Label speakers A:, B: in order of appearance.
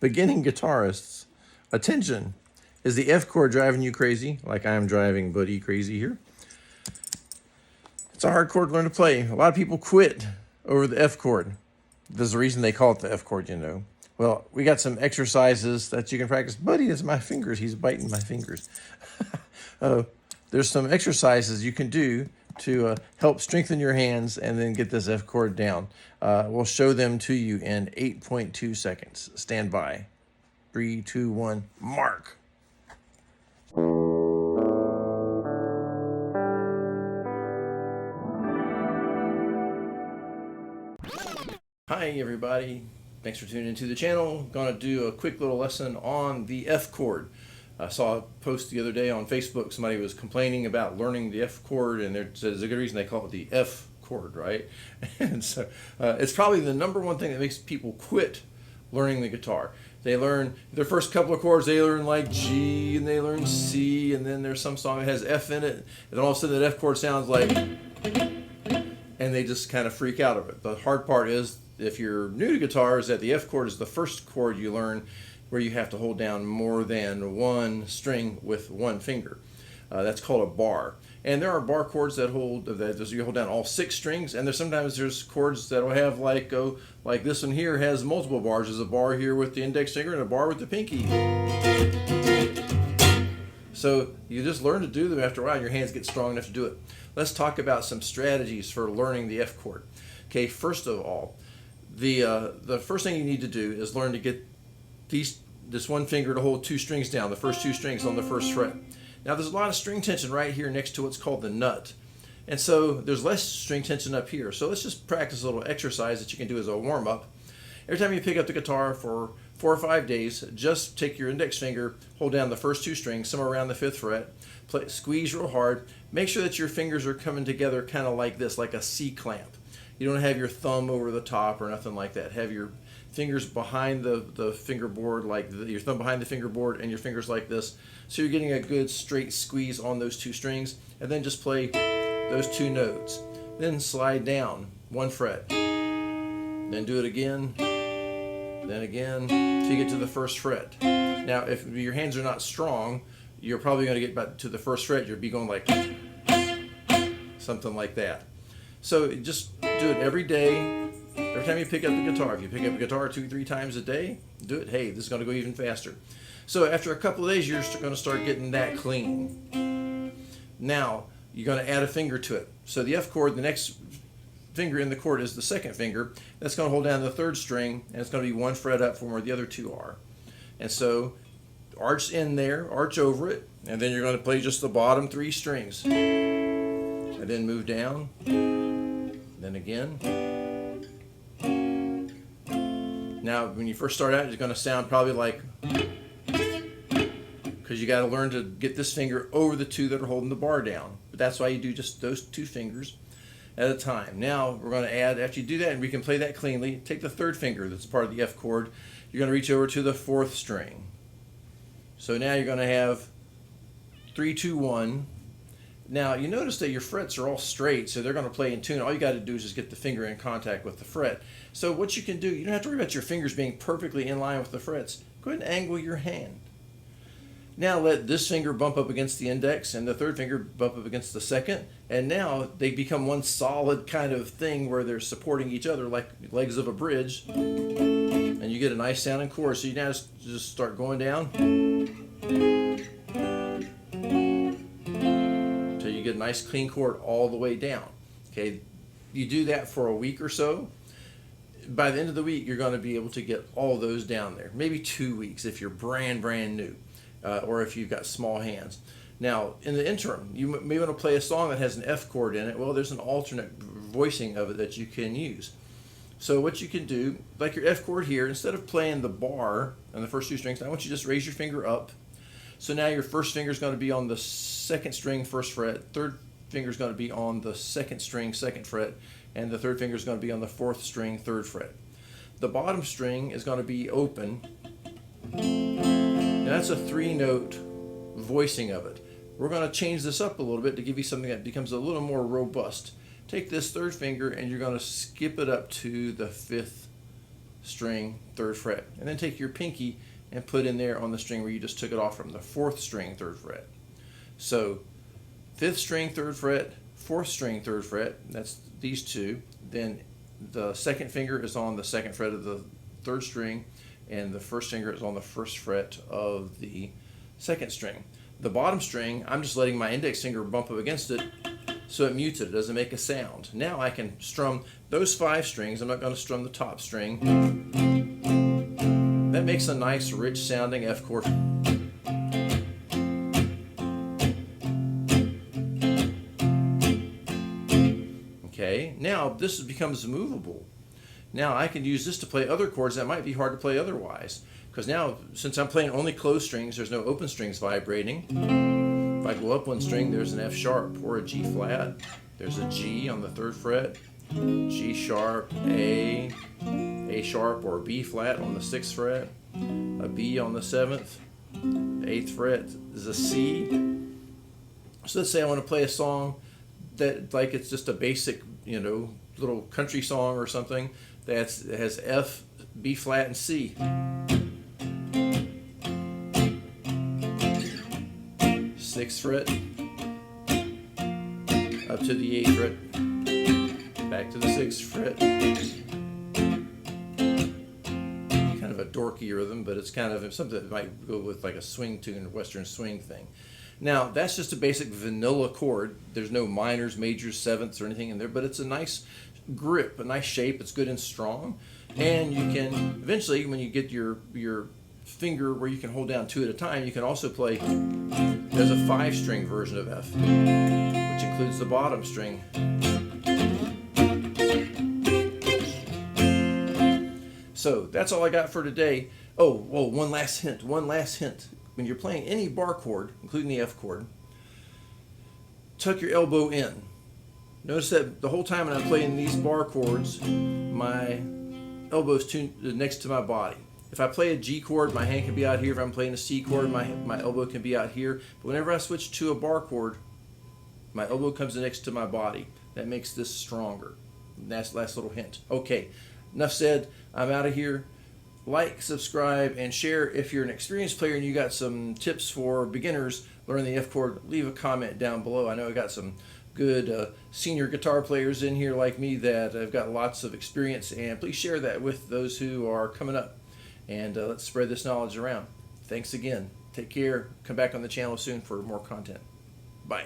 A: beginning guitarists, attention. Is the F chord driving you crazy, like I'm driving Buddy crazy here? It's a hard chord to learn to play. A lot of people quit over the F chord. There's a reason they call it the F chord, you know. Well, we got some exercises that you can practice. Buddy, it's my fingers. He's biting my fingers. There's some exercises you can do to help strengthen your hands and then get this F chord down. We'll show them to you in 8.2 seconds. Stand by. 3, 2, 1, mark. Hi everybody, thanks for tuning into the channel. Gonna do a quick little lesson on the F chord. I saw a post the other day on Facebook. Somebody was complaining about learning the F chord, and there's a good reason they call it the F chord, right? And so it's probably the number one thing that makes people quit learning the guitar. They learn their first couple of chords, they learn like G, and they learn C, and then there's some song that has F in it, and then all of a sudden that F chord sounds like, and they just kind of freak out of it. The hard part is, if you're new to guitar, is that the F chord is the first chord you learn where you have to hold down more than one string with one finger. That's called a bar. And there are bar chords that hold you hold down all 6 strings, and there's chords that will have like this one here has multiple bars. There's a bar here with the index finger and a bar with the pinky. So you just learn to do them after a while, and your hands get strong enough to do it. Let's talk about some strategies for learning the F chord. Okay, first of all, the first thing you need to do is learn to get this one finger to hold 2 strings down, the first 2 strings on the first fret. Now there's a lot of string tension right here next to what's called the nut, and so there's less string tension up here. So let's just practice a little exercise that you can do as a warm-up. Every time you pick up the guitar for 4 or 5 days, just take your index finger, hold down the first 2 strings, somewhere around the 5th fret, squeeze real hard. Make sure that your fingers are coming together kind of like this, like a C clamp. You don't have your thumb over the top or nothing like that. Have your fingers behind the fingerboard, your thumb behind the fingerboard, and your fingers like this. So you're getting a good straight squeeze on those 2 strings, and then just play those 2 notes. Then slide down 1 fret. Then do it again, then again, till you get to the 1st fret. Now, if your hands are not strong, you're probably going to get back to the 1st fret. You'll be going like something like that. So just do it every day. Every time you pick up the guitar, if you pick up a guitar 2 or 3 times a day, do it. Hey, this is going to go even faster. So after a couple of days, you're going to start getting that clean. Now, you're going to add a finger to it. So the F chord, the next finger in the chord is the 2nd finger. That's going to hold down the 3rd string, and it's going to be 1 fret up from where the other 2 are. And so arch in there, arch over it, and then you're going to play just the bottom 3 strings. And then move down, then again. Now, when you first start out, it's going to sound probably like, because you got to learn to get this finger over the 2 that are holding the bar down. But that's why you do just those 2 fingers at a time. Now, we're going to add, after you do that, and we can play that cleanly, take the 3rd finger that's part of the F chord. You're going to reach over to the 4th string. So now you're going to have 3, 2, 1. Now, you notice that your frets are all straight, so they're going to play in tune. All you got to do is just get the finger in contact with the fret. So what you can do, you don't have to worry about your fingers being perfectly in line with the frets. Go ahead and angle your hand. Now let this finger bump up against the index and the 3rd finger bump up against the 2nd. And now they become one solid kind of thing where they're supporting each other like legs of a bridge. And you get a nice sounding chord. So you now just start going down. Get a nice clean chord all the way down. Okay, you do that for a week or so. By the end of the week, you're going to be able to get all those down there. Maybe 2 weeks if you're brand new, or if you've got small hands. Now, in the interim, you may want to play a song that has an F chord in it. Well, there's an alternate voicing of it that you can use. So what you can do, like your F chord here, instead of playing the bar on the first 2 strings, I want you to just raise your finger up. So now your 1st finger is going to be on the 2nd string, 1st fret. 3rd finger is going to be on the 2nd string, 2nd fret. And the 3rd finger is going to be on the 4th string, 3rd fret. The bottom string is going to be open. Now that's a 3-note voicing of it. We're going to change this up a little bit to give you something that becomes a little more robust. Take this 3rd finger and you're going to skip it up to the 5th string, 3rd fret. And then take your pinky and put in there on the string where you just took it off from, the 4th string, 3rd fret. So 5th string, 3rd fret, 4th string, 3rd fret, that's these two. Then the 2nd finger is on the 2nd fret of the 3rd string, and the 1st finger is on the 1st fret of the 2nd string. The bottom string, I'm just letting my index finger bump up against it so it mutes it. It doesn't make a sound. Now I can strum those 5 strings. I'm not going to strum the top string. That makes a nice, rich sounding F chord. Okay, now this becomes movable. Now I can use this to play other chords that might be hard to play otherwise. Because now, since I'm playing only closed strings, there's no open strings vibrating. If I go up 1 string, there's an F sharp or a G flat. There's a G on the 3rd fret, G sharp, A sharp or B flat on the 6th fret, a B on the 7th, 8th fret is a C. So let's say I want to play a song that, like, it's just a basic, little country song or something that has F, B flat, and C. 6th fret, up to the 8th fret, back to the 6th fret. Kind of a dorky rhythm, but it's kind of something that might go with like a swing tune, a western swing thing. Now, that's just a basic vanilla chord. There's no minors, majors, sevenths, or anything in there, but it's a nice grip, a nice shape. It's good and strong. And you can, eventually, when you get your finger where you can hold down 2 at a time, you can also play, there's a 5-string version of F, which includes the bottom string. So that's all I got for today. Oh, one last hint. When you're playing any bar chord, including the F chord, tuck your elbow in. Notice that the whole time when I'm playing these bar chords, my elbow's next to my body. If I play a G chord, my hand can be out here. If I'm playing a C chord, my elbow can be out here. But whenever I switch to a bar chord, my elbow comes next to my body. That makes this stronger. That's the last little hint. Okay, enough said. I'm out of here. Like, subscribe, and share. If you're an experienced player and you got some tips for beginners learning the F chord, leave a comment down below. I know I got some good senior guitar players in here like me that have got lots of experience, and please share that with those who are coming up. And let's spread this knowledge around. Thanks again. Take care. Come back on the channel soon for more content. Bye.